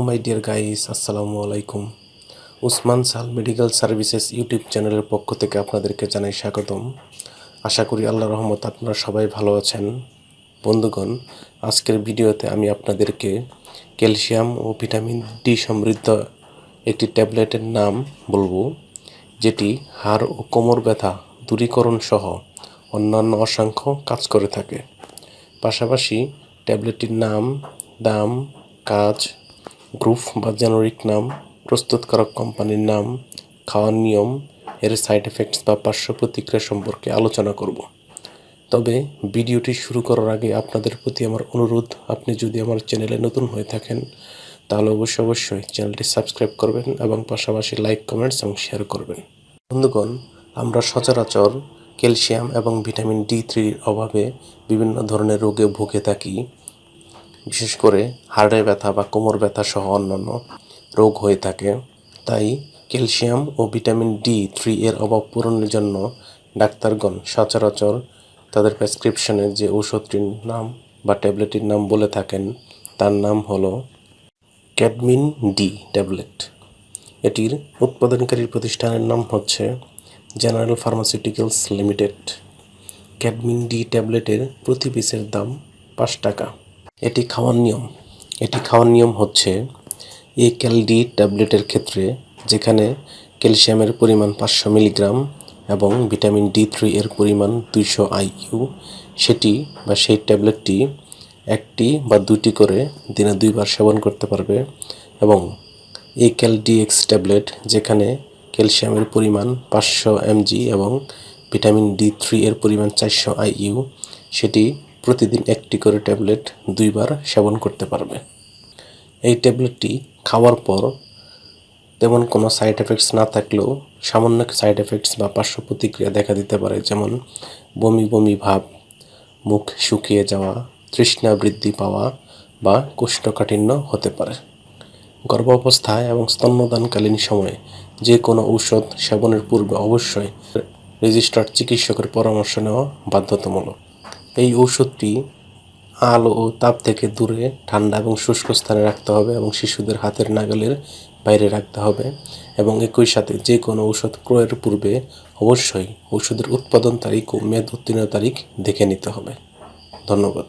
My dear guys, আসসালামু আলাইকুম। উসমান সাল মেডিকেল সার্ভিসেস ইউটিউব চ্যানেলের পক্ষ থেকে আপনাদেরকে জানাই স্বাগতম। আশা করি আল্লাহর রহমত আপনারা সবাই ভালো আছেন। বন্ধুগণ, আজকের ভিডিওতে আমি আপনাদেরকে ক্যালসিয়াম ও ভিটামিন ডি সমৃদ্ধ একটি ট্যাবলেটের নাম বলবো, যেটি হাড় ও কোমর ব্যথা দূরীকরণ সহ অন্যান্য অসংখ্য কাজ করে থাকে। পাশাপাশি ট্যাবলেটটির নাম, দাম, কাজ, গ্রুপ বা জেনেরিক নাম, প্রস্তুতকারক কোম্পানির নাম, খাওয়ার নিয়ম, এর সাইড এফেক্টস বা পার্শ্ব প্রতিক্রিয়া সম্পর্কে আলোচনা করব। তবে ভিডিওটি শুরু করার আগে আপনাদের প্রতি আমার অনুরোধ, আপনি যদি আমার চ্যানেলে নতুন হয়ে থাকেন তাহলে অবশ্যই চ্যানেলটি সাবস্ক্রাইব করবেন এবং পাশাপাশি লাইক, কমেন্টস এবং শেয়ার করবেন। বন্ধুগণ, আমরা সচরাচর ক্যালসিয়াম এবং ভিটামিন D3 অভাবে বিভিন্ন ধরনের রোগে ভুগে থাকি। বিশেষ করে হাড়ে ব্যথা বা কোমর ব্যথা সহ অন্যান্য রোগ হয়ে থাকে। তাই ক্যালসিয়াম ও ভিটামিন D3 এর অভাব পূরণের জন্য ডাক্তারগণ সচরাচর তাদের প্রেসক্রিপশনে যে ঔষধটির নাম বা ট্যাবলেটটির নাম বলে থাকেন তার নাম হলো ক্যাডমিন ডি ট্যাবলেট। এটির উৎপাদনকারী প্রতিষ্ঠানের নাম হচ্ছে জেনারেল ফার্মাসিউটিক্যালস লিমিটেড। ক্যাডমিন ডি ট্যাবলেটের প্রতি পিসের দাম 5 টাকা। এটি খাওয়ার নিয়ম হচ্ছে এই ক্যালডি ট্যাবলেটের ক্ষেত্রে যেখানে ক্যালসিয়ামের পরিমাণ 500 মিলিগ্রাম এবং ভিটামিন D3 এর পরিমাণ 200 IU, সেই ট্যাবলেটটি একটি বা দুটি করে দিনে 2 বার সেবন করতে পারবে। এবং এই ক্যালডিএক্স ট্যাবলেট যেখানে ক্যালসিয়ামের পরিমাণ 500 mg এবং ভিটামিন D3 এর পরিমাণ 400 IU, সেটি প্রতিদিন একটি করে ট্যাবলেট 2 বার সেবন করতে পারবে। এই ট্যাবলেটটি খাওয়ার পর তেমন কোনো সাইড এফেক্টস না থাকলেও সামান্য সাইড এফেক্টস বা পার্শ্ব প্রতিক্রিয়া দেখা দিতে পারে, যেমন বমি বমি ভাব, মুখ শুকিয়ে যাওয়া, তৃষ্ণা বৃদ্ধি পাওয়া বা কোষ্ঠকাঠিন্য হতে পারে। গর্ভাবস্থায় এবং স্তন্যদানকালীন সময়ে যে কোনো ঔষধ সেবনের পূর্বে অবশ্যই রেজিস্টার্ড চিকিৎসকের পরামর্শ নেওয়া বাধ্যতামূলক। এই ঔষধটি আলো ও তাপ থেকে দূরে ঠান্ডা এবং শুষ্ক স্থানে রাখতে হবে এবং শিশুদের হাতের নাগালের বাইরে রাখতে হবে। এবং একই সাথে যে কোনো ঔষধ ক্রয়ের পূর্বে অবশ্যই ওষুধের উৎপাদন তারিখ ও মেয়াদ উত্তীর্ণ তারিখ দেখে নিতে হবে। ধন্যবাদ।